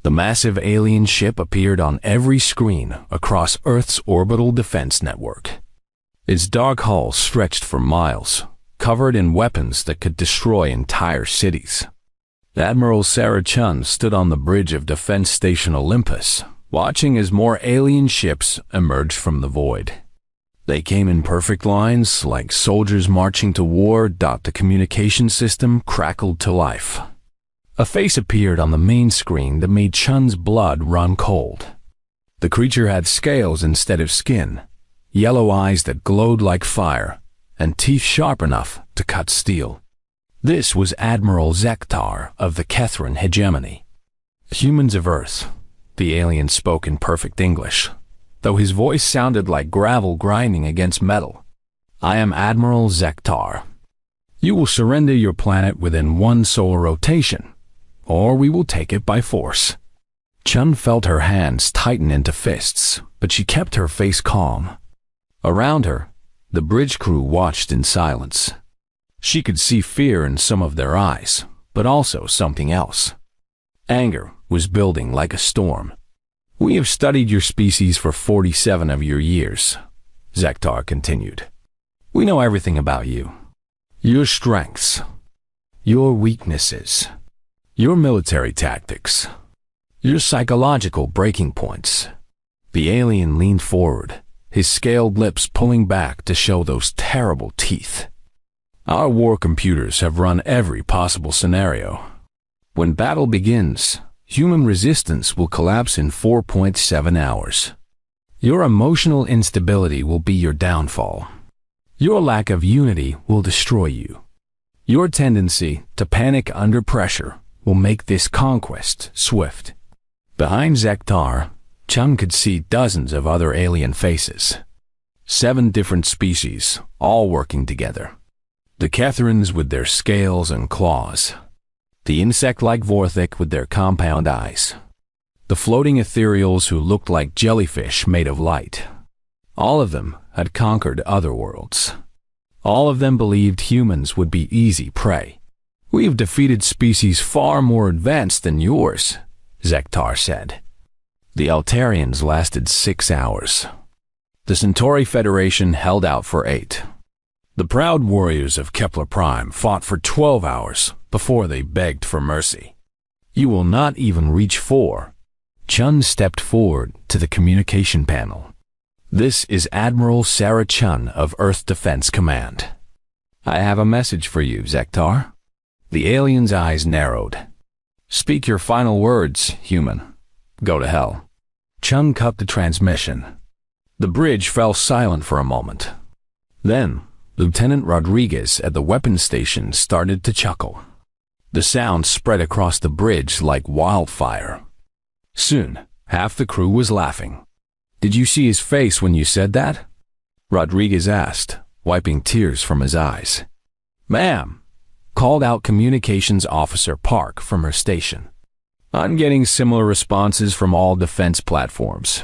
The massive alien ship appeared on every screen across Earth's orbital defense network. Its dark hull stretched for miles, covered in weapons that could destroy entire cities. Admiral Sarah Chun stood on the bridge of Defense Station Olympus, watching as more alien ships emerged from the void. They came in perfect lines, like soldiers marching to war. The communication system crackled to life. A face appeared on the main screen that made Chun's blood run cold. The creature had scales instead of skin, yellow eyes that glowed like fire, and teeth sharp enough to cut steel. This was Admiral Zektar of the Kethran hegemony. Humans of Earth, the alien spoke in perfect English, though his voice sounded like gravel grinding against metal. I am Admiral Zektar. You will surrender your planet within 1 solar rotation, or we will take it by force. Chun felt her hands tighten into fists, but she kept her face calm. Around her, the bridge crew watched in silence. She could see fear in some of their eyes, but also something else. Anger was building like a storm. We have studied your species for 47 of your years, Zektar continued. We know everything about you. Your strengths, your weaknesses, your military tactics, your psychological breaking points. The alien leaned forward, his scaled lips pulling back to show those terrible teeth. Our war computers have run every possible scenario. When battle begins, human resistance will collapse in 4.7 hours. Your emotional instability will be your downfall. Your lack of unity will destroy you. Your tendency to panic under pressure will make this conquest swift. Behind Zektar, Chun could see dozens of other alien faces. 7 different species, all working together. The Kethrans with their scales and claws. The insect-like Vorthik with their compound eyes. The floating ethereals who looked like jellyfish made of light. All of them had conquered other worlds. All of them believed humans would be easy prey. We've defeated species far more advanced than yours, Zektar said. The Altarians lasted 6 hours. The Centauri Federation held out for 8. The proud warriors of Kepler Prime fought for 12 hours before they begged for mercy. You will not even reach 4. Chun stepped forward to the communication panel. This is Admiral Sarah Chun of Earth Defense Command. I have a message for you, Zektar. The alien's eyes narrowed. Speak your final words, human. Go to hell. Chun cut the transmission. The bridge fell silent for a moment. Then, Lieutenant Rodriguez at the weapons station started to chuckle. The sound spread across the bridge like wildfire. Soon, half the crew was laughing. Did you see his face when you said that? Rodriguez asked, wiping tears from his eyes. Ma'am, called out Communications Officer Park from her station. I'm getting similar responses from all defense platforms.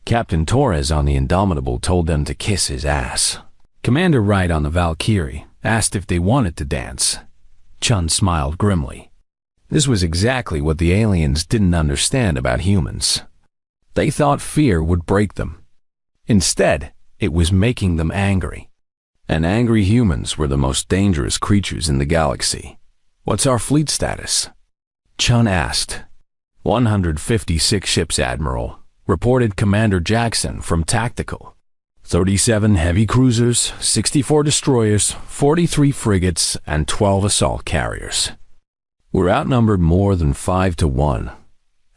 Captain Torres on the Indomitable told them to kiss his ass. Commander Wright on the Valkyrie asked if they wanted to dance. Chun smiled grimly. This was exactly what the aliens didn't understand about humans. They thought fear would break them. Instead, it was making them angry. And angry humans were the most dangerous creatures in the galaxy. What's our fleet status? Chun asked. 156 ships, Admiral, reported Commander Jackson from Tactical. 37 heavy cruisers, 64 destroyers, 43 frigates, and 12 assault carriers. We're outnumbered more than 5 to 1.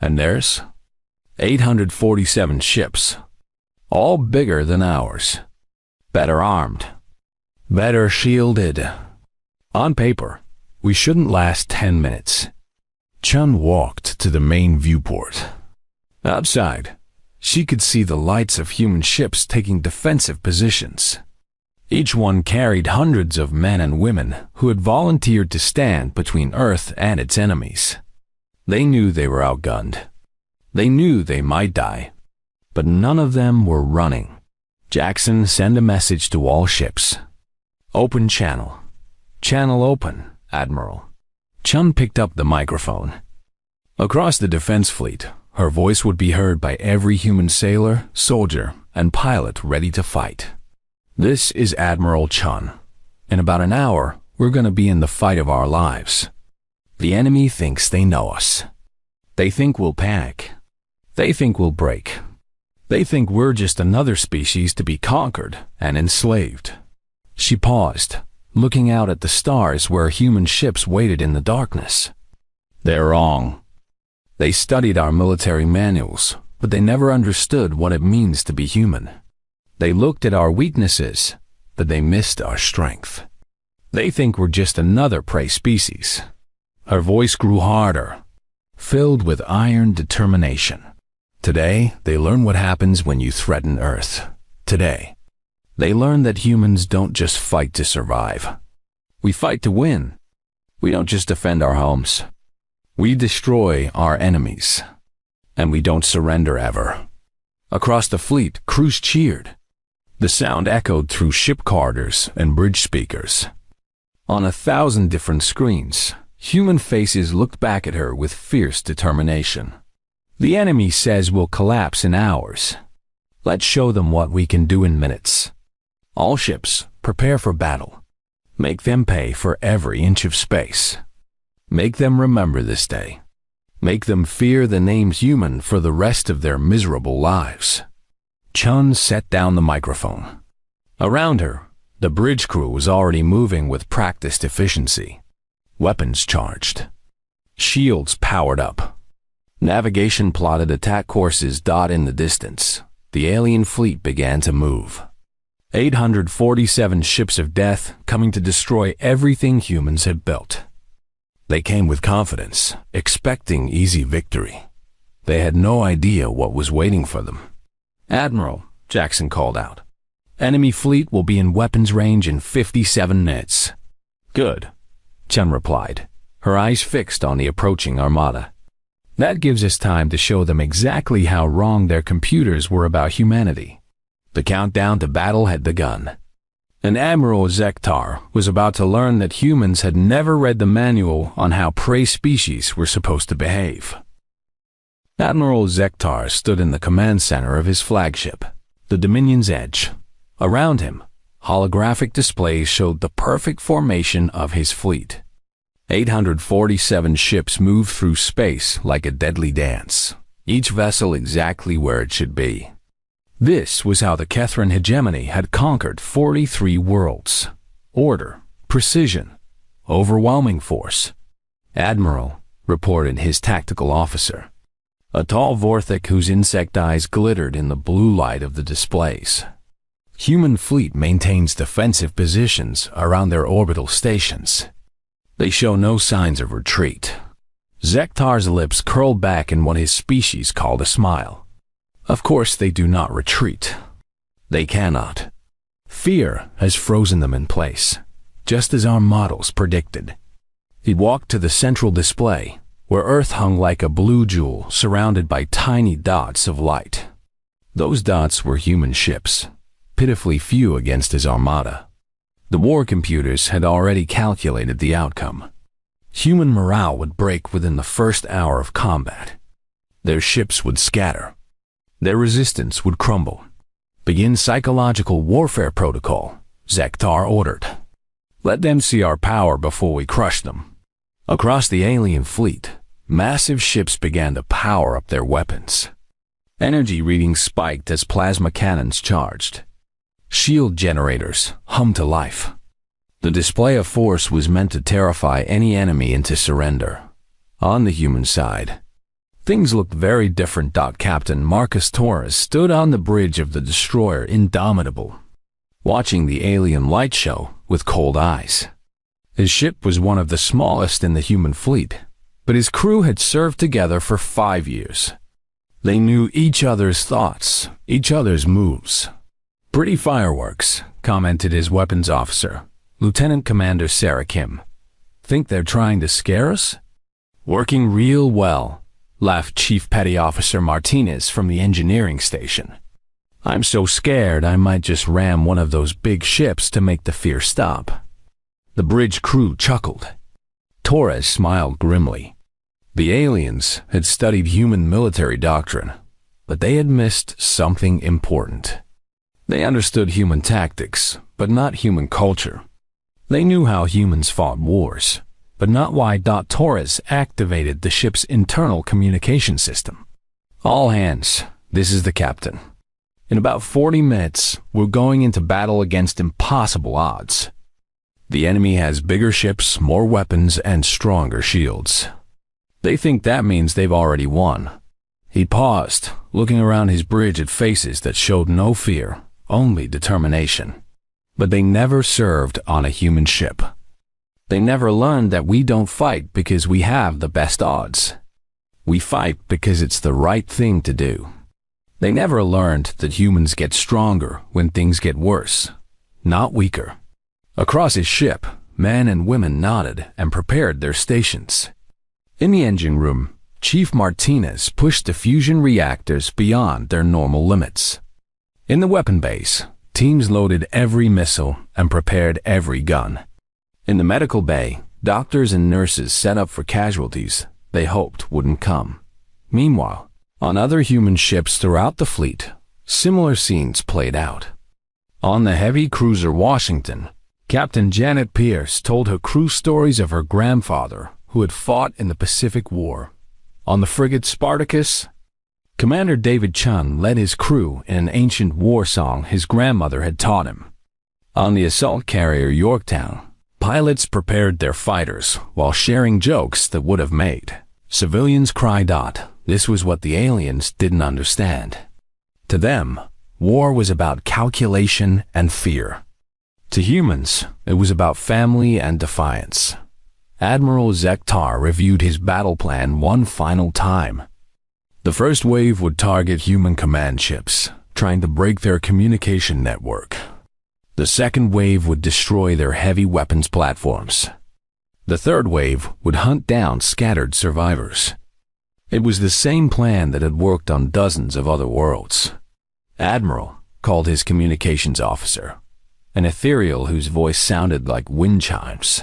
And theirs? 847 ships, all bigger than ours. Better armed. Better shielded. On paper, we shouldn't last 10 minutes. Chun walked to the main viewport. Outside, she could see the lights of human ships taking defensive positions. Each one carried hundreds of men and women who had volunteered to stand between Earth and its enemies. They knew they were outgunned. They knew they might die. But none of them were running. Jackson sent a message to all ships. Open channel. Channel open, Admiral. Chun picked up the microphone. Across the defense fleet, her voice would be heard by every human sailor, soldier, and pilot ready to fight. This is Admiral Chun. In about an hour, we're going to be in the fight of our lives. The enemy thinks they know us. They think we'll panic. They think we'll break. They think we're just another species to be conquered and enslaved. She paused, looking out at the stars where human ships waited in the darkness. They're wrong. They studied our military manuals, but they never understood what it means to be human. They looked at our weaknesses, but they missed our strength. They think we're just another prey species. Her voice grew harder, filled with iron determination. Today, they learn what happens when you threaten Earth. Today, they learn that humans don't just fight to survive. We fight to win. We don't just defend our homes. We destroy our enemies. And we don't surrender ever. Across the fleet, crews cheered. The sound echoed through ship corridors and bridge speakers. On 1,000 different screens, human faces looked back at her with fierce determination. The enemy says we'll collapse in hours. Let's show them what we can do in minutes. All ships, prepare for battle. Make them pay for every inch of space. Make them remember this day. Make them fear the name human for the rest of their miserable lives. Chun set down the microphone. Around her, the bridge crew was already moving with practiced efficiency. Weapons charged. Shields powered up. Navigation plotted attack courses dot in the distance. The alien fleet began to move. 847 ships of death coming to destroy everything humans had built. They came with confidence, expecting easy victory. They had no idea what was waiting for them. "Admiral," Jackson called out. "Enemy fleet will be in weapons range in 57 minutes." "Good," Chun replied, her eyes fixed on the approaching armada. "That gives us time to show them exactly how wrong their computers were about humanity." The countdown to battle had begun. And Admiral Zektar was about to learn that humans had never read the manual on how prey species were supposed to behave. Admiral Zektar stood in the command center of his flagship, the Dominion's Edge. Around him, holographic displays showed the perfect formation of his fleet. 847 ships moved through space like a deadly dance, each vessel exactly where it should be. This was how the Terran hegemony had conquered 43 worlds. Order, precision, overwhelming force. "Admiral," reported his tactical officer, a tall Vorthik whose insect eyes glittered in the blue light of the displays. "Human fleet maintains defensive positions around their orbital stations. They show no signs of retreat." Zektar's lips curled back in what his species called a smile. "Of course they do not retreat. They cannot. Fear has frozen them in place, just as our models predicted." He walked to the central display, where Earth hung like a blue jewel surrounded by tiny dots of light. Those dots were human ships, pitifully few against his armada. The war computers had already calculated the outcome. Human morale would break within the first hour of combat. Their ships would scatter. Their resistance would crumble. "Begin psychological warfare protocol," Zektar ordered. "Let them see our power before we crush them." Across the alien fleet, massive ships began to power up their weapons. Energy readings spiked as plasma cannons charged. Shield generators hummed to life. The display of force was meant to terrify any enemy into surrender. On the human side, things looked very different. Captain Marcus Torres stood on the bridge of the destroyer Indomitable, watching the alien light show with cold eyes. His ship was one of the smallest in the human fleet, but his crew had served together for 5 years. They knew each other's thoughts, each other's moves. "Pretty fireworks," commented his weapons officer, Lieutenant Commander Sarah Kim. "Think they're trying to scare us?" "Working real well," laughed Chief Petty Officer Martinez from the engineering station. "I'm so scared I might just ram one of those big ships to make the fear stop." The bridge crew chuckled. Torres smiled grimly. The aliens had studied human military doctrine, but they had missed something important. They understood human tactics, but not human culture. They knew how humans fought wars, but not why Torres activated the ship's internal communication system. All hands, this is the captain. In about 40 minutes, we're going into battle against impossible odds. The enemy has bigger ships, more weapons, and stronger shields. They think that means they've already won. He paused, looking around his bridge at faces that showed no fear, only determination. But they never served on a human ship. They never learned that we don't fight because we have the best odds. We fight because it's the right thing to do. They never learned that humans get stronger when things get worse, not weaker. Across his ship, men and women nodded and prepared their stations. In the engine room, Chief Martinez pushed the fusion reactors beyond their normal limits. In the weapon base, teams loaded every missile and prepared every gun. In the medical bay, doctors and nurses set up for casualties they hoped wouldn't come. Meanwhile, on other human ships throughout the fleet, similar scenes played out. On the heavy cruiser Washington, Captain Janet Pierce told her crew stories of her grandfather who had fought in the Pacific War. On the frigate Spartacus, Commander David Chun led his crew in an ancient war song his grandmother had taught him. On the assault carrier Yorktown, pilots prepared their fighters while sharing jokes that would have made civilians cry. This was what the aliens didn't understand. To them, war was about calculation and fear. To humans, it was about family and defiance. Admiral Zektar reviewed his battle plan one final time. The first wave would target human command ships, trying to break their communication network. The second wave would destroy their heavy weapons platforms. The third wave would hunt down scattered survivors. It was the same plan that had worked on dozens of other worlds. Admiral called his communications officer, an ethereal whose voice sounded like wind chimes.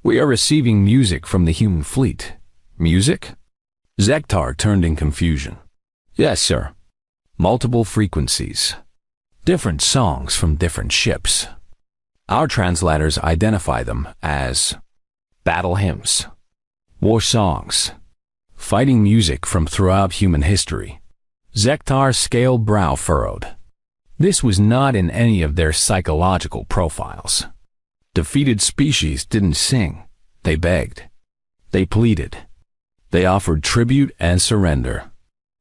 "We are receiving music from the human fleet." "Music?" Zektar turned in confusion. "Yes, sir. Multiple frequencies. Different songs from different ships. Our translators identify them as battle hymns, war songs, fighting music from throughout human history." Zektar's scaled brow furrowed. This was not in any of their psychological profiles. Defeated species didn't sing. They begged. They pleaded. They offered tribute and surrender.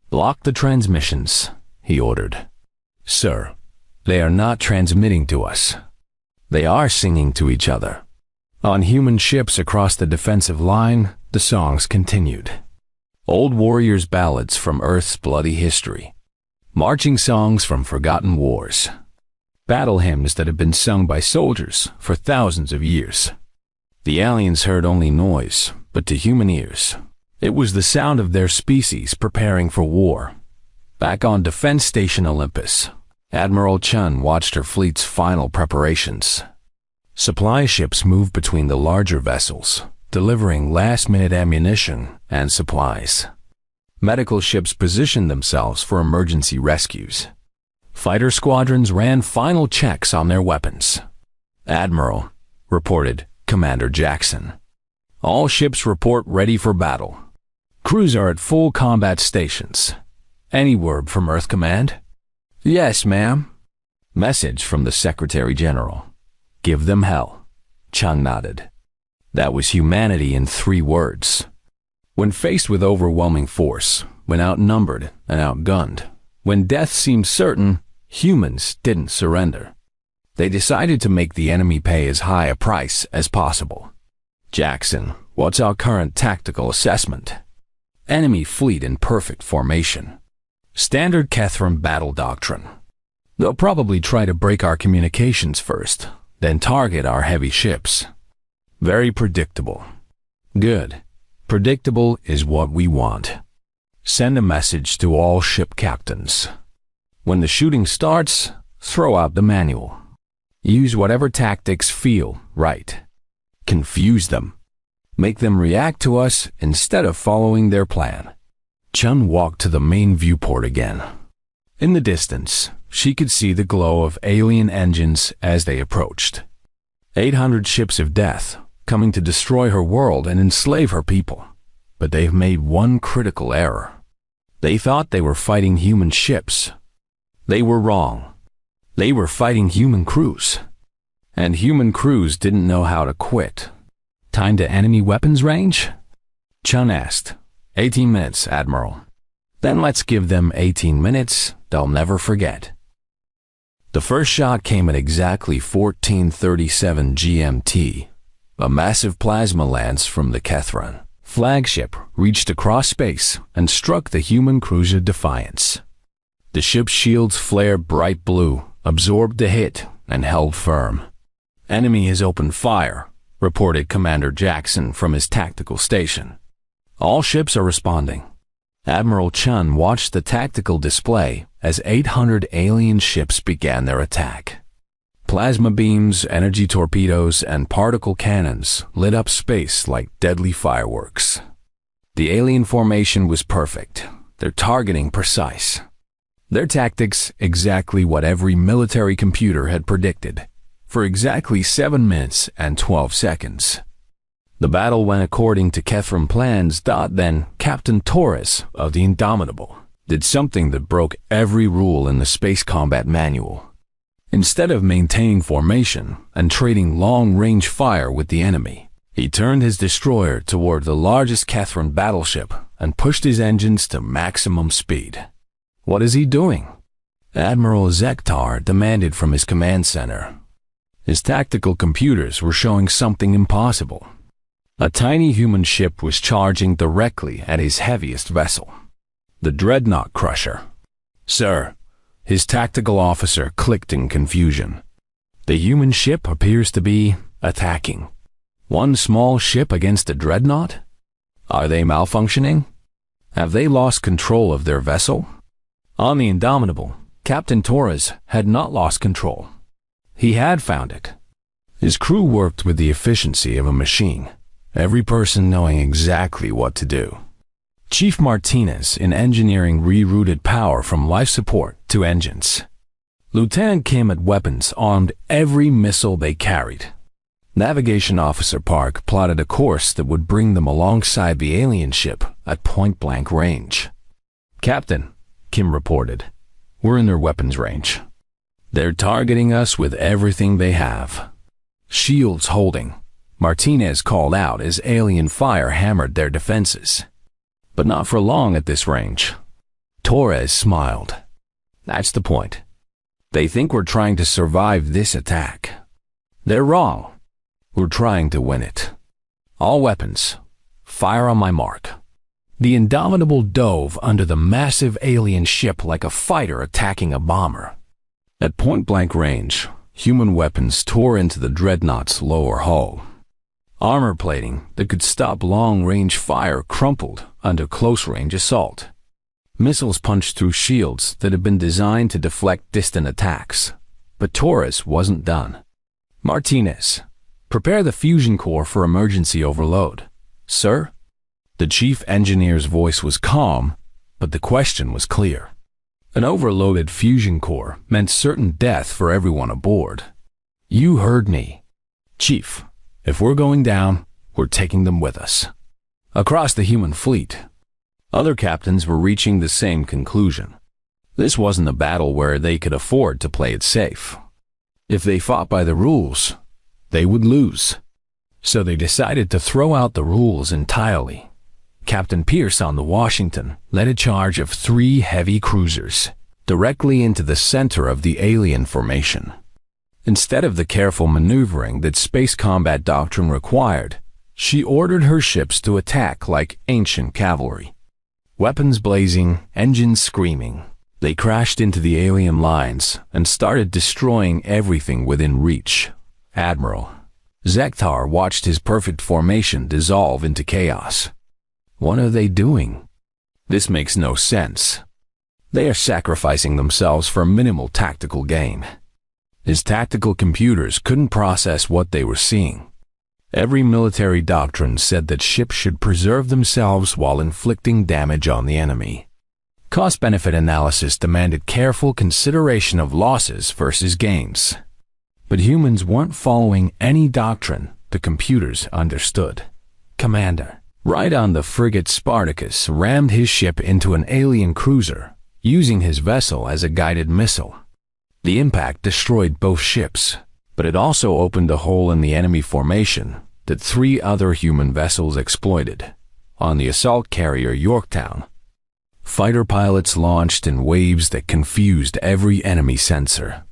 "Block the transmissions," he ordered. "Sir, they are not transmitting to us. They are singing to each other." On human ships across the defensive line, the songs continued. Old warriors' ballads from Earth's bloody history. Marching songs from forgotten wars. Battle hymns that had been sung by soldiers for thousands of years. The aliens heard only noise, but to human ears, it was the sound of their species preparing for war. Back on Defense Station Olympus, Admiral Chun watched her fleet's final preparations. Supply ships moved between the larger vessels, delivering last-minute ammunition and supplies. Medical ships positioned themselves for emergency rescues. Fighter squadrons ran final checks on their weapons. "Admiral," reported Commander Jackson. "All ships report ready for battle. Crews are at full combat stations. Any word from Earth Command?" "Yes, ma'am." Message from the Secretary General. "Give them hell." Chung nodded. That was humanity in 3 words. When faced with overwhelming force, when outnumbered and outgunned, when death seemed certain, humans didn't surrender. They decided to make the enemy pay as high a price as possible. "Jackson, what's our current tactical assessment?" "Enemy fleet in perfect formation. Standard Kethram battle doctrine. They'll probably try to break our communications first, then target our heavy ships. Very predictable." "Good. Predictable is what we want. Send a message to all ship captains. When the shooting starts, throw out the manual. Use whatever tactics feel right. Confuse them. Make them react to us instead of following their plan. Chun walked to the main viewport again. In the distance, she could see the glow of alien engines as they approached. 800 ships of death, coming to destroy her world and enslave her people. But they've made one critical error. They thought they were fighting human ships. They were wrong. They were fighting human crews. And human crews didn't know how to quit. Time to enemy weapons range? Chun asked. 18 minutes, Admiral. Then let's give them 18 minutes they'll never forget. The first shot came at exactly 14:37 GMT. A massive plasma lance from the Terran flagship reached across space and struck the human cruiser Defiance. The ship's shields flared bright blue, absorbed the hit, and held firm. Enemy has opened fire, reported Commander Jackson from his tactical station. All ships are responding. Admiral Chun watched the tactical display as 800 alien ships began their attack. Plasma beams, energy torpedoes, and particle cannons lit up space like deadly fireworks. The alien formation was perfect, their targeting precise. Their tactics exactly what every military computer had predicted, for exactly 7 minutes and 12 seconds. The battle went according to Terran plans. Then Captain Torres of the Indomitable did something that broke every rule in the space combat manual. Instead of maintaining formation and trading long-range fire with the enemy, he turned his destroyer toward the largest Terran battleship and pushed his engines to maximum speed. What is he doing? Admiral Zektar demanded from his command center. His tactical computers were showing something impossible. A tiny human ship was charging directly at his heaviest vessel, the Dreadnought Crusher. Sir, his tactical officer clicked in confusion. The human ship appears to be attacking. One small ship against a dreadnought? Are they malfunctioning? Have they lost control of their vessel? On the Indomitable, Captain Torres had not lost control. He had found it. His crew worked with the efficiency of a machine, every person knowing exactly what to do. Chief Martinez in engineering rerouted power from life support to engines. Lieutenant Kim at weapons armed every missile they carried. Navigation Officer Park plotted a course that would bring them alongside the alien ship at point-blank range. Captain, Kim reported, we're in their weapons range. They're targeting us with everything they have. Shields holding, Martinez called out as alien fire hammered their defenses. But not for long at this range. Torres smiled. That's the point. They think we're trying to survive this attack. They're wrong. We're trying to win it. All weapons, fire on my mark. The Indomitable dove under the massive alien ship like a fighter attacking a bomber. At point-blank range, human weapons tore into the dreadnought's lower hull. Armor plating that could stop long-range fire crumpled under close-range assault. Missiles punched through shields that had been designed to deflect distant attacks. But Torres wasn't done. Martinez, prepare the fusion core for emergency overload. Sir? The chief engineer's voice was calm, but the question was clear. An overloaded fusion core meant certain death for everyone aboard. You heard me. Chief, if we're going down, we're taking them with us. Across the human fleet, other captains were reaching the same conclusion. This wasn't a battle where they could afford to play it safe. If they fought by the rules, they would lose. So they decided to throw out the rules entirely. Captain Pierce on the Washington led a charge of 3 heavy cruisers directly into the center of the alien formation. Instead of the careful maneuvering that space combat doctrine required, she ordered her ships to attack like ancient cavalry. Weapons blazing, engines screaming, they crashed into the alien lines and started destroying everything within reach. Admiral Zektar watched his perfect formation dissolve into chaos. What are they doing? This makes no sense. They are sacrificing themselves for minimal tactical gain. His tactical computers couldn't process what they were seeing. Every military doctrine said that ships should preserve themselves while inflicting damage on the enemy. Cost-benefit analysis demanded careful consideration of losses versus gains. But humans weren't following any doctrine the computers understood. Commander Rhydon, the frigate Spartacus, rammed his ship into an alien cruiser, using his vessel as a guided missile. The impact destroyed both ships, but it also opened a hole in the enemy formation that 3 other human vessels exploited. On the assault carrier Yorktown, fighter pilots launched in waves that confused every enemy sensor.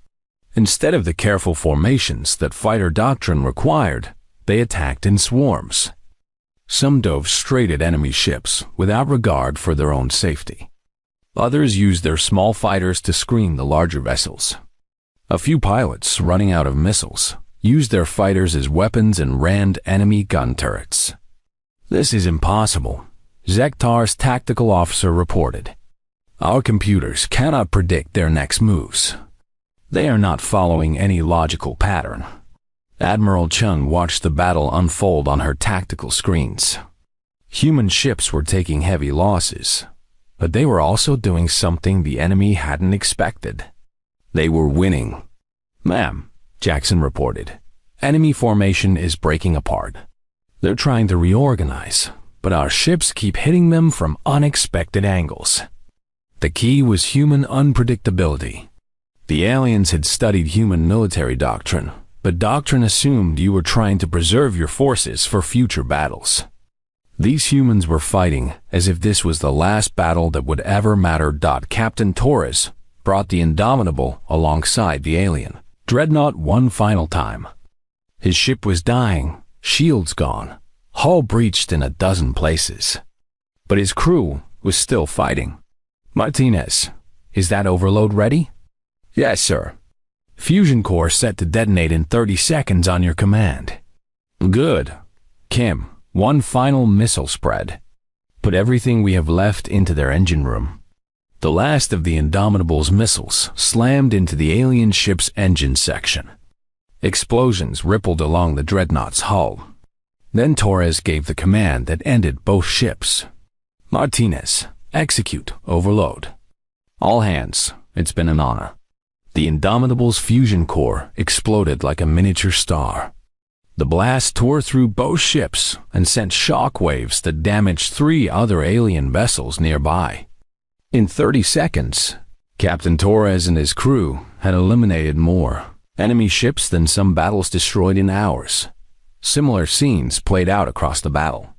Instead of the careful formations that fighter doctrine required, they attacked in swarms. Some dove straight at enemy ships without regard for their own safety. Others used their small fighters to screen the larger vessels. A few pilots, running out of missiles, used their fighters as weapons and rammed enemy gun turrets. "This is impossible," Zektar's tactical officer reported. "Our computers cannot predict their next moves. They are not following any logical pattern." Admiral Chun watched the battle unfold on her tactical screens. Human ships were taking heavy losses, but they were also doing something the enemy hadn't expected. They were winning. "Ma'am," Jackson reported, "enemy formation is breaking apart. They're trying to reorganize, but our ships keep hitting them from unexpected angles." The key was human unpredictability. The aliens had studied human military doctrine, but doctrine assumed you were trying to preserve your forces for future battles. These humans were fighting as if this was the last battle that would ever matter. Captain Torres brought the Indomitable alongside the alien dreadnought one final time. His ship was dying, shields gone, hull breached in a dozen places. But his crew was still fighting. "Martinez, is that overload ready?" "Yes, sir." "Fusion core set to detonate in 30 seconds on your command." "Good. Kim, one final missile spread. Put everything we have left into their engine room." The last of the Indomitable's missiles slammed into the alien ship's engine section. Explosions rippled along the dreadnought's hull. Then Torres gave the command that ended both ships. "Martinez, execute overload." "All hands, it's been an honor." The Indomitable's fusion core exploded like a miniature star. The blast tore through both ships and sent shock waves that damaged 3 other alien vessels nearby. In 30 seconds, Captain Torres and his crew had eliminated more enemy ships than some battles destroyed in hours. Similar scenes played out across the battle.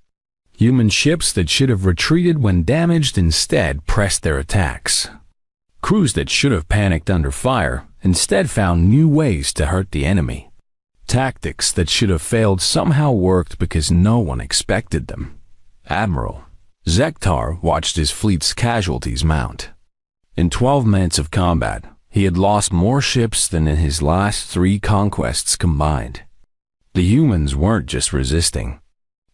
Human ships that should have retreated when damaged instead pressed their attacks. Crews that should have panicked under fire instead found new ways to hurt the enemy. Tactics that should have failed somehow worked because no one expected them. Admiral Zektar watched his fleet's casualties mount. In 12 minutes of combat, he had lost more ships than in his last 3 conquests combined. The humans weren't just resisting.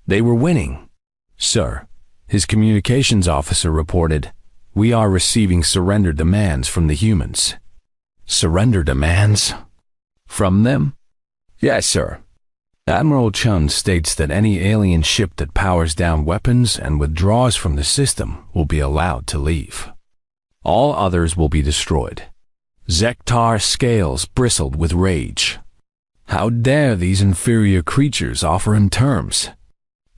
They were winning. "Sir," his communications officer reported, "we are receiving surrender demands from the humans." "Surrender demands? From them?" "Yes, sir." Admiral Chun states that any alien ship that powers down weapons and withdraws from the system will be allowed to leave. All others will be destroyed. Zektar's scales bristled with rage. How dare these inferior creatures offer him terms?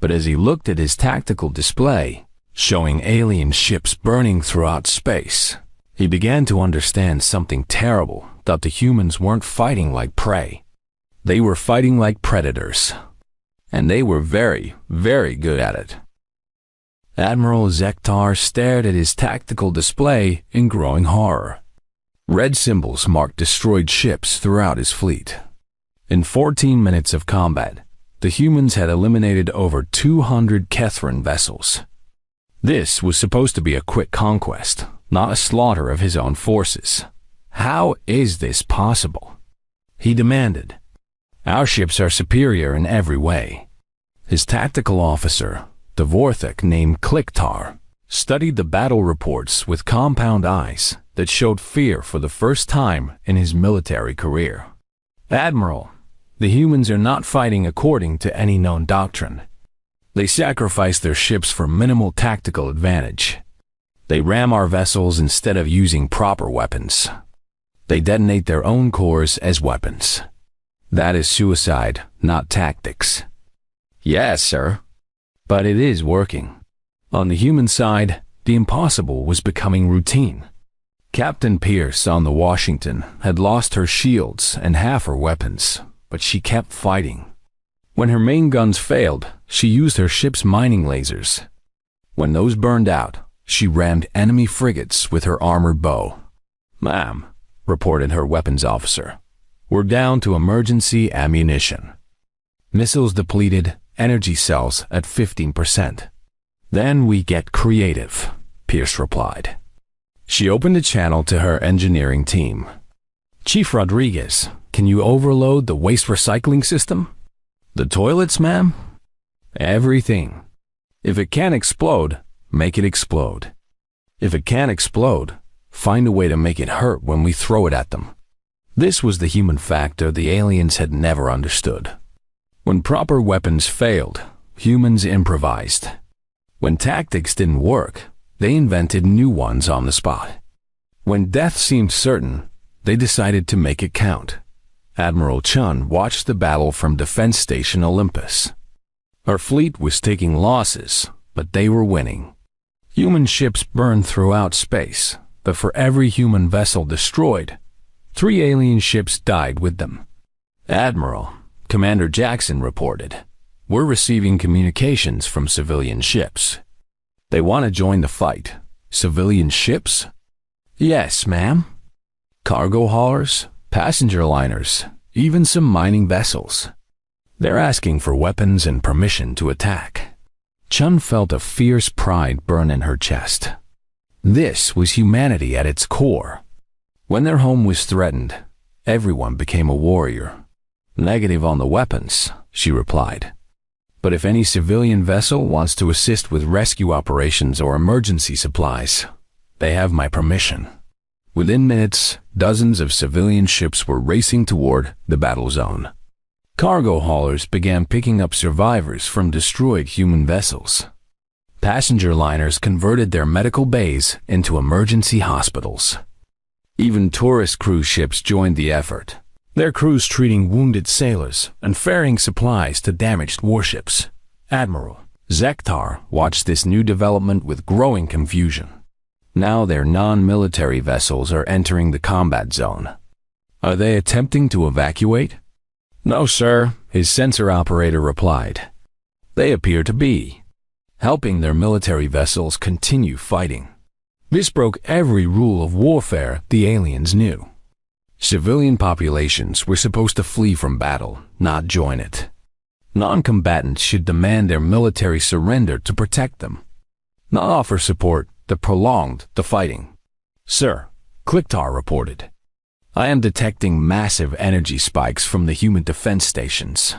But as he looked at his tactical display, showing alien ships burning throughout space, he began to understand something terrible, that the humans weren't fighting like prey. They were fighting like predators. And they were very, very good at it. Admiral Zektar stared at his tactical display in growing horror. Red symbols marked destroyed ships throughout his fleet. In 14 minutes of combat, the humans had eliminated over 200 Kethran vessels. This was supposed to be a quick conquest, not a slaughter of his own forces. "How is this possible?" he demanded. "Our ships are superior in every way." His tactical officer, Dvorthak named Kliktar, studied the battle reports with compound eyes that showed fear for the first time in his military career. "Admiral, The humans are not fighting according to any known doctrine. They sacrifice their ships for minimal tactical advantage. They ram our vessels instead of using proper weapons. They detonate their own cores as weapons. That is suicide, not tactics. Yes, sir. But it is working. On the human side, the impossible was becoming routine. Captain Pierce on the Washington had lost her shields and half her weapons, but she kept fighting. When her main guns failed, she used her ship's mining lasers. When those burned out, she rammed enemy frigates with her armored bow. "Ma'am," reported her weapons officer, "we're down to emergency ammunition. Missiles depleted, energy cells at 15%. Then we get creative," Pierce replied. She opened a channel to her engineering team. "Chief Rodriguez, can you overload the waste recycling system?" "The toilets, ma'am?" "Everything. If it can't explode, make it explode. If it can't explode, find a way to make it hurt when we throw it at them." This was the human factor the aliens had never understood. When proper weapons failed, humans improvised. When tactics didn't work, they invented new ones on the spot. When death seemed certain, they decided to make it count. Admiral Chun watched the battle from Defense Station Olympus. Our fleet was taking losses, but they were winning. Human ships burned throughout space, but for every human vessel destroyed, 3 alien ships died with them. "Admiral," Commander Jackson reported, "we're receiving communications from civilian ships. They want to join the fight." "Civilian ships?" "Yes, ma'am. Cargo haulers, passenger liners, even some mining vessels. They're asking for weapons and permission to attack." Chun felt a fierce pride burn in her chest. This was humanity at its core. When their home was threatened, everyone became a warrior. "Negative on the weapons," she replied. "But if any civilian vessel wants to assist with rescue operations or emergency supplies, they have my permission." Within minutes, dozens of civilian ships were racing toward the battle zone. Cargo haulers began picking up survivors from destroyed human vessels. Passenger liners converted their medical bays into emergency hospitals. Even tourist cruise ships joined the effort, their crews treating wounded sailors and ferrying supplies to damaged warships. Admiral Zektar watched this new development with growing confusion. Now their non-military vessels are entering the combat zone. Are they attempting to evacuate? "No, sir," his sensor operator replied. "They appear to be helping their military vessels continue fighting." This broke every rule of warfare the aliens knew. Civilian populations were supposed to flee from battle, not join it. Non-combatants should demand their military surrender to protect them, not offer support that prolonged the fighting. "Sir," Kliktar reported, "I am detecting massive energy spikes from the human defense stations."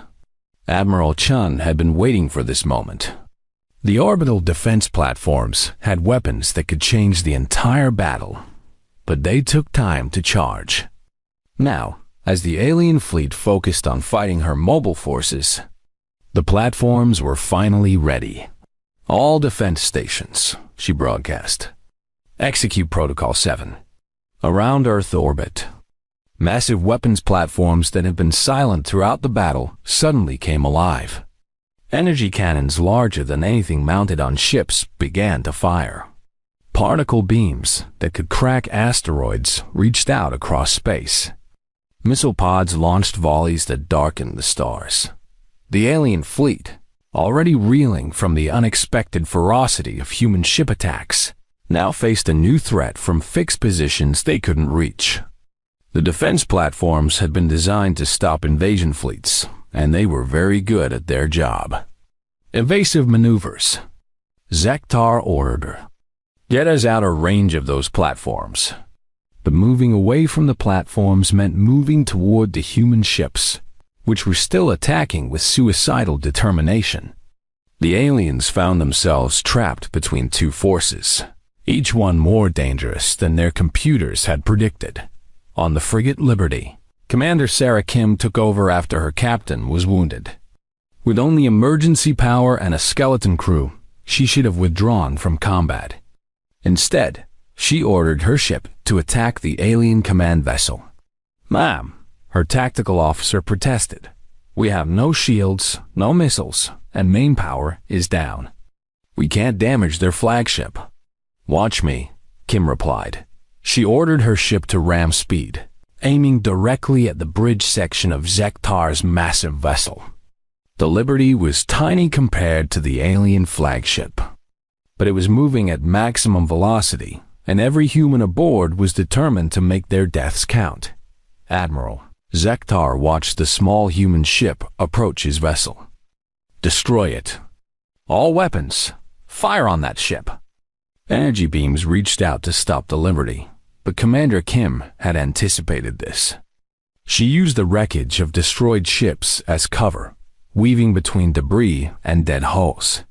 Admiral Chun had been waiting for this moment. The orbital defense platforms had weapons that could change the entire battle, but they took time to charge. Now, as the alien fleet focused on fighting her mobile forces, the platforms were finally ready. "All defense stations," she broadcast, "execute Protocol 7. Around Earth orbit." Massive weapons platforms that had been silent throughout the battle suddenly came alive. Energy cannons larger than anything mounted on ships began to fire. Particle beams that could crack asteroids reached out across space. Missile pods launched volleys that darkened the stars. The alien fleet, already reeling from the unexpected ferocity of human ship attacks, now faced a new threat from fixed positions they couldn't reach. The defense platforms had been designed to stop invasion fleets, and they were very good at their job. Evasive maneuvers. Zektar ordered, "Get us out of range of those platforms." But moving away from the platforms meant moving toward the human ships, which were still attacking with suicidal determination. The aliens found themselves trapped between two forces, each one more dangerous than their computers had predicted. On the frigate Liberty, Commander Sarah Kim took over after her captain was wounded. With only emergency power and a skeleton crew, she should have withdrawn from combat. Instead, she ordered her ship to attack the alien command vessel. "Ma'am," her tactical officer protested, "we have no shields, no missiles, and main power is down. We can't damage their flagship." "Watch me," Kim replied. She ordered her ship to ram speed, aiming directly at the bridge section of Zektar's massive vessel. The Liberty was tiny compared to the alien flagship, but it was moving at maximum velocity, and every human aboard was determined to make their deaths count. Admiral Zektar watched the small human ship approach his vessel. "Destroy it. All weapons, fire on that ship." Energy beams reached out to stop the Liberty, but Commander Kim had anticipated this. She used the wreckage of destroyed ships as cover, weaving between debris and dead hulls.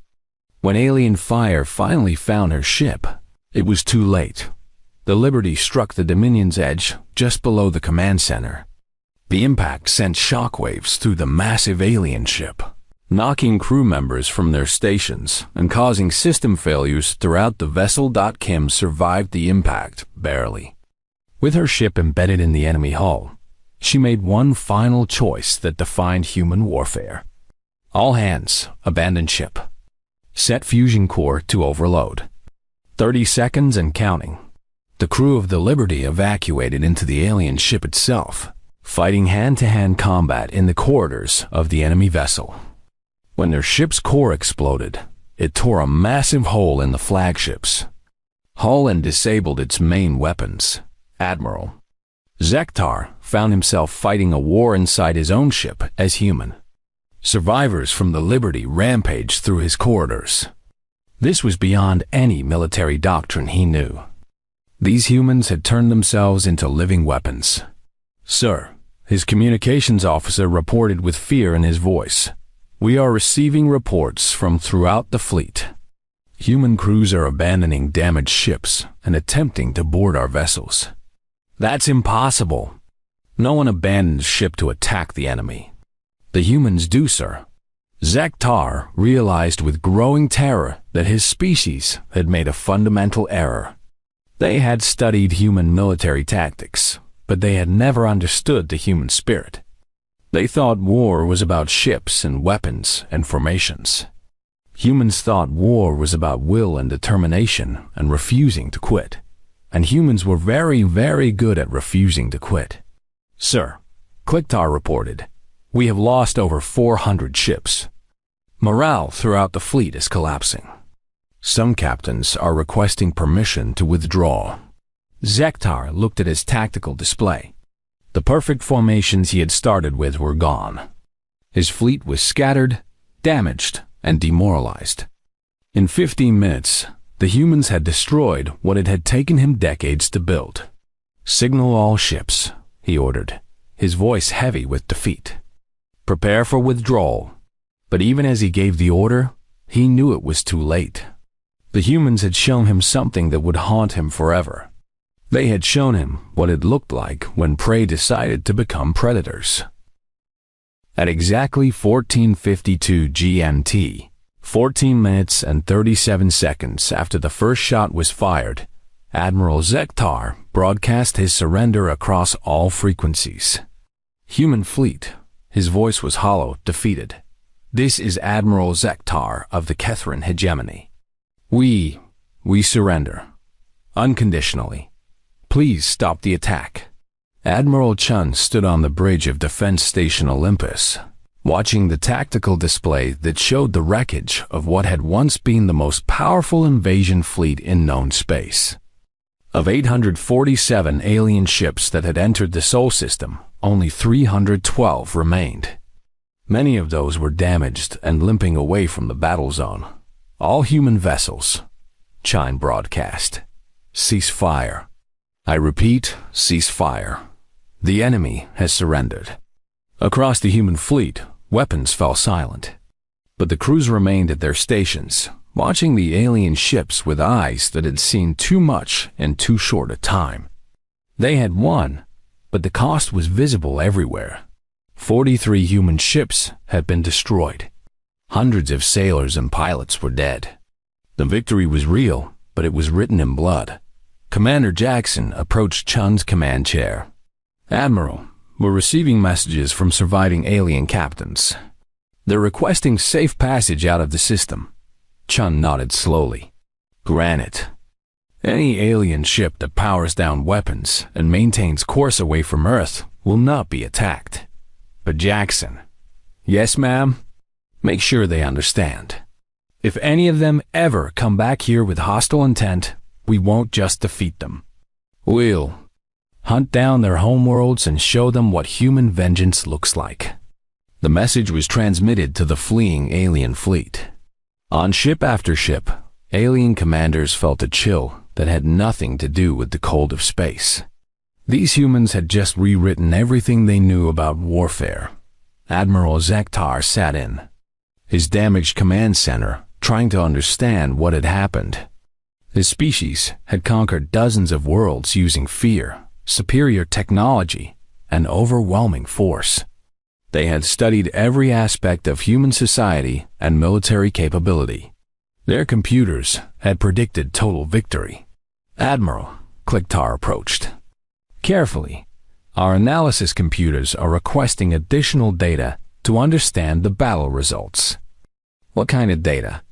When alien fire finally found her ship, it was too late. The Liberty struck the Dominion's edge just below the command center. The impact sent shockwaves through the massive alien ship, knocking crew members from their stations and causing system failures throughout the vessel. Kim survived the impact barely. With her ship embedded in the enemy hull, she made one final choice that defined human warfare. "All hands, abandon ship. Set fusion core to overload." 30 seconds and counting. The crew of the Liberty evacuated into the alien ship itself, fighting hand-to-hand combat in the corridors of the enemy vessel. When their ship's core exploded, it tore a massive hole in the flagship's hull and disabled its main weapons. Admiral Zektar found himself fighting a war inside his own ship as human. Survivors from the Liberty rampaged through his corridors. This was beyond any military doctrine he knew. These humans had turned themselves into living weapons. "Sir," his communications officer reported with fear in his voice, "we are receiving reports from throughout the fleet. Human crews are abandoning damaged ships and attempting to board our vessels." "That's impossible. No one abandons ship to attack the enemy." "The humans do, sir." Zektar realized with growing terror that his species had made a fundamental error. They had studied human military tactics, but they had never understood the human spirit. They thought war was about ships and weapons and formations. Humans thought war was about will and determination and refusing to quit. And humans were very, very good at refusing to quit. "Sir," Kliktar reported, "we have lost over 400 ships. Morale throughout the fleet is collapsing. Some captains are requesting permission to withdraw." Zektar looked at his tactical display. The perfect formations he had started with were gone. His fleet was scattered, damaged, and demoralized. In 15 minutes, the humans had destroyed what it had taken him decades to build. "Signal all ships," he ordered, his voice heavy with defeat. "Prepare for withdrawal." But even as he gave the order, he knew it was too late. The humans had shown him something that would haunt him forever. They had shown him what it looked like when prey decided to become predators. At exactly 14:52 GMT, 14 minutes and 37 seconds after the first shot was fired, Admiral Zektar broadcast his surrender across all frequencies. "Human fleet," his voice was hollow, defeated. "This is Admiral Zektar of the Kethran hegemony. We surrender. Unconditionally. Please stop the attack." Admiral Chun stood on the bridge of Defense Station Olympus, watching the tactical display that showed the wreckage of what had once been the most powerful invasion fleet in known space. Of 847 alien ships that had entered the Sol system, only 312 remained. Many of those were damaged and limping away from the battle zone. "All human vessels," Chine broadcast, "cease fire. I repeat, cease fire. The enemy has surrendered." Across the human fleet, weapons fell silent. But the crews remained at their stations, watching the alien ships with eyes that had seen too much in too short a time. They had won, but the cost was visible everywhere. 43 human ships had been destroyed. Hundreds of sailors and pilots were dead. The victory was real, but it was written in blood. Commander Jackson approached Chun's command chair. "Admiral, we're receiving messages from surviving alien captains. They're requesting safe passage out of the system." Chun nodded slowly. "Granted. Any alien ship that powers down weapons and maintains course away from Earth will not be attacked. But Jackson..." "Yes, ma'am?" "Make sure they understand. If any of them ever come back here with hostile intent, we won't just defeat them. We'll hunt down their homeworlds and show them what human vengeance looks like." The message was transmitted to the fleeing alien fleet. On ship after ship, alien commanders felt a chill that had nothing to do with the cold of space. These humans had just rewritten everything they knew about warfare. Admiral Zektar sat in his damaged command center, trying to understand what had happened. His species had conquered dozens of worlds using fear, superior technology, and overwhelming force. They had studied every aspect of human society and military capability. Their computers had predicted total victory. "Admiral," Zektar approached. "Carefully, our analysis computers are requesting additional data to understand the battle results." "What kind of data?"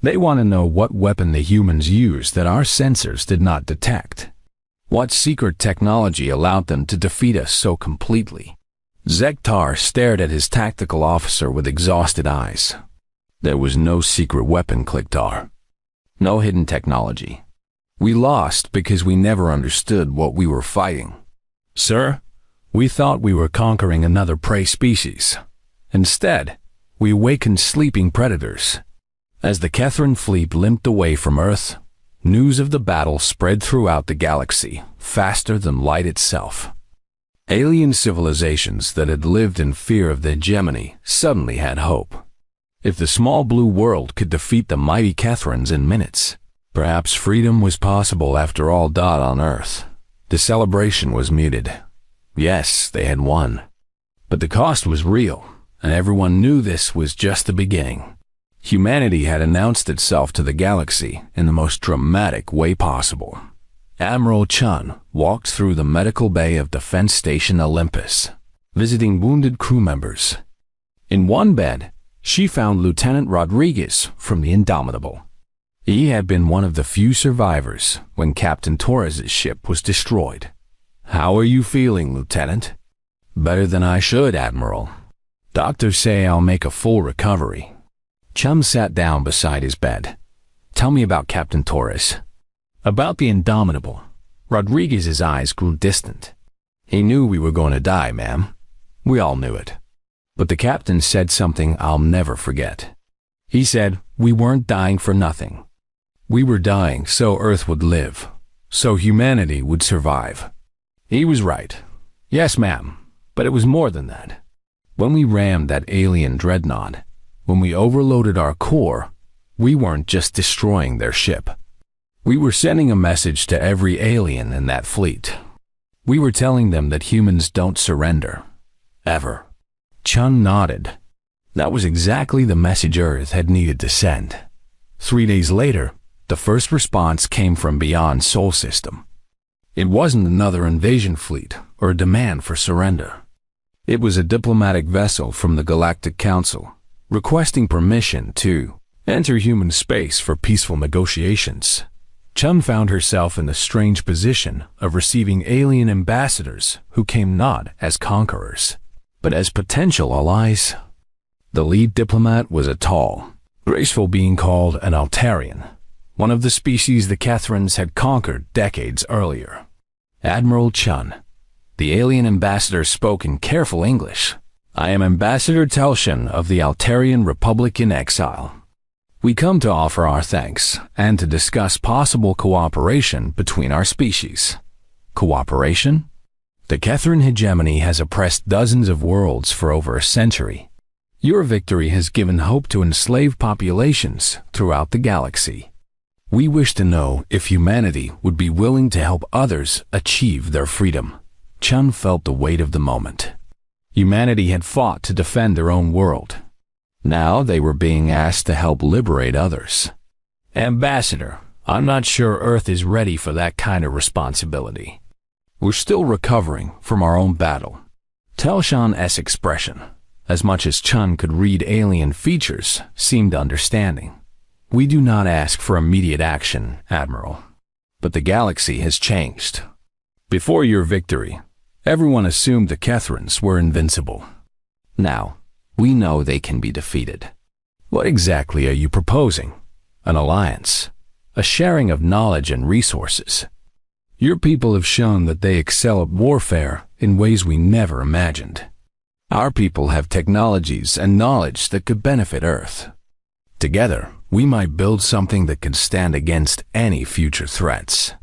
"They want to know what weapon the humans used that our sensors did not detect. What secret technology allowed them to defeat us so completely?" Zektar stared at his tactical officer with exhausted eyes. "There was no secret weapon, Zektar. No hidden technology. We lost because we never understood what we were fighting. Sir, we thought we were conquering another prey species. Instead, we awakened sleeping predators." As the Terran fleet limped away from Earth, news of the battle spread throughout the galaxy faster than light itself. Alien civilizations that had lived in fear of the hegemony suddenly had hope. If the small blue world could defeat the mighty Terrans in minutes, perhaps freedom was possible after all. On Earth, the celebration was muted. Yes, they had won. But the cost was real, and everyone knew this was just the beginning. Humanity had announced itself to the galaxy in the most dramatic way possible. Admiral Chun walked through the medical bay of Defense Station Olympus, visiting wounded crew members. In one bed, she found Lieutenant Rodriguez from the Indomitable. He had been one of the few survivors when Captain Torres's ship was destroyed. "How are you feeling, Lieutenant?" "Better than I should, Admiral. Doctors say I'll make a full recovery." Chum sat down beside his bed. "Tell me about Captain Torres." "About the Indomitable." Rodriguez's eyes grew distant. "He knew we were going to die, ma'am. We all knew it. But the captain said something I'll never forget. He said we weren't dying for nothing. We were dying so Earth would live, so humanity would survive." He was right. "Yes, ma'am, but it was more than that. When we rammed that alien dreadnought, when we overloaded our core, we weren't just destroying their ship. We were sending a message to every alien in that fleet. We were telling them that humans don't surrender. Ever." Chun nodded. That was exactly the message Earth had needed to send. 3 days later, the first response came from beyond Sol System. It wasn't another invasion fleet or a demand for surrender. It was a diplomatic vessel from the Galactic Council, requesting permission to enter human space for peaceful negotiations. Chun found herself in the strange position of receiving alien ambassadors who came not as conquerors, but as potential allies. The lead diplomat was a tall, graceful being called an Altarian, one of the species the Terrans had conquered decades earlier. "Admiral Chun." The alien ambassador spoke in careful English. "I am Ambassador Telshin of the Altarian Republic in exile. We come to offer our thanks and to discuss possible cooperation between our species." "Cooperation?" "The Terran hegemony has oppressed dozens of worlds for over a century. Your victory has given hope to enslaved populations throughout the galaxy. We wish to know if humanity would be willing to help others achieve their freedom." Chun felt the weight of the moment. Humanity had fought to defend their own world. Now they were being asked to help liberate others. Ambassador, I'm not sure Earth is ready for that kind of responsibility. We're still recovering from our own battle. Telshan's expression, as much as Chun could read alien features, seemed understanding. We do not ask for immediate action, Admiral. But the galaxy has changed. Before your victory, everyone assumed the Kethrans were invincible. Now, we know they can be defeated. What exactly are you proposing? An alliance? A sharing of knowledge and resources? Your people have shown that they excel at warfare in ways we never imagined. Our people have technologies and knowledge that could benefit Earth. Together, we might build something that can stand against any future threats.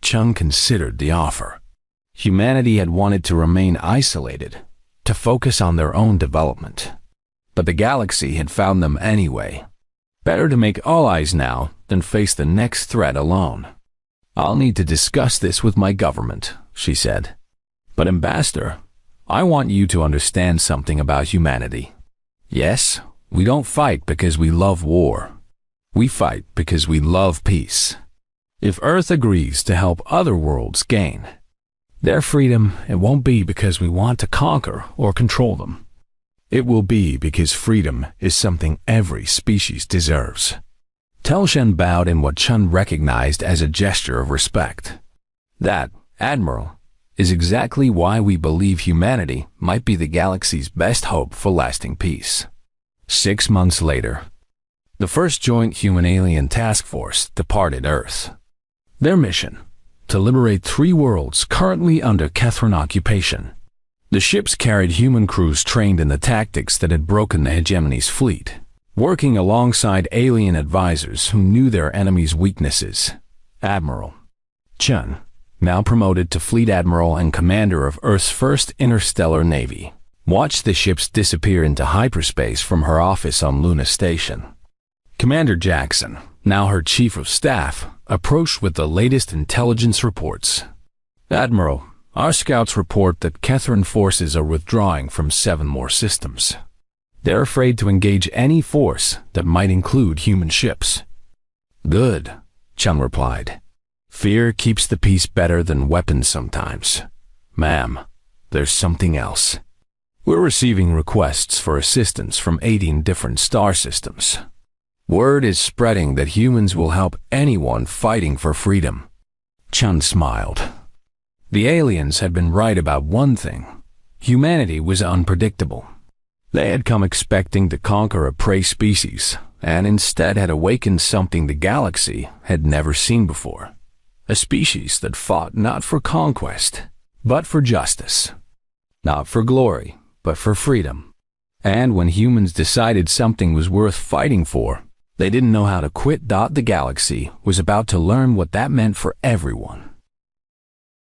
Chun considered the offer. Humanity had wanted to remain isolated, to focus on their own development. But the galaxy had found them anyway. Better to make allies now than face the next threat alone. I'll need to discuss this with my government, she said. But Ambassador, I want you to understand something about humanity. Yes, we don't fight because we love war. We fight because we love peace. If Earth agrees to help other worlds gain their freedom, it won't be because we want to conquer or control them. It will be because freedom is something every species deserves. Telshan bowed in what Chun recognized as a gesture of respect. That, Admiral, is exactly why we believe humanity might be the galaxy's best hope for lasting peace. 6 months later, the first joint human-alien task force departed Earth. Their mission: to liberate 3 worlds currently under Kethran occupation. The ships carried human crews trained in the tactics that had broken the hegemony's fleet, working alongside alien advisors who knew their enemy's weaknesses. Admiral Chun, now promoted to Fleet Admiral and commander of Earth's first interstellar navy, watched the ships disappear into hyperspace from her office on Luna Station. Commander Jackson, now her chief of staff, approached with the latest intelligence reports. Admiral, our scouts report that Kethran forces are withdrawing from 7 more systems. They're afraid to engage any force that might include human ships. Good, Chun replied. Fear keeps the peace better than weapons sometimes. Ma'am, there's something else. We're receiving requests for assistance from 18 different star systems. Word is spreading that humans will help anyone fighting for freedom. Chun smiled. The aliens had been right about one thing. Humanity was unpredictable. They had come expecting to conquer a prey species, and instead had awakened something the galaxy had never seen before. A species that fought not for conquest, but for justice. Not for glory, but for freedom. And when humans decided something was worth fighting for, they didn't know how to quit. The galaxy was about to learn what that meant for everyone.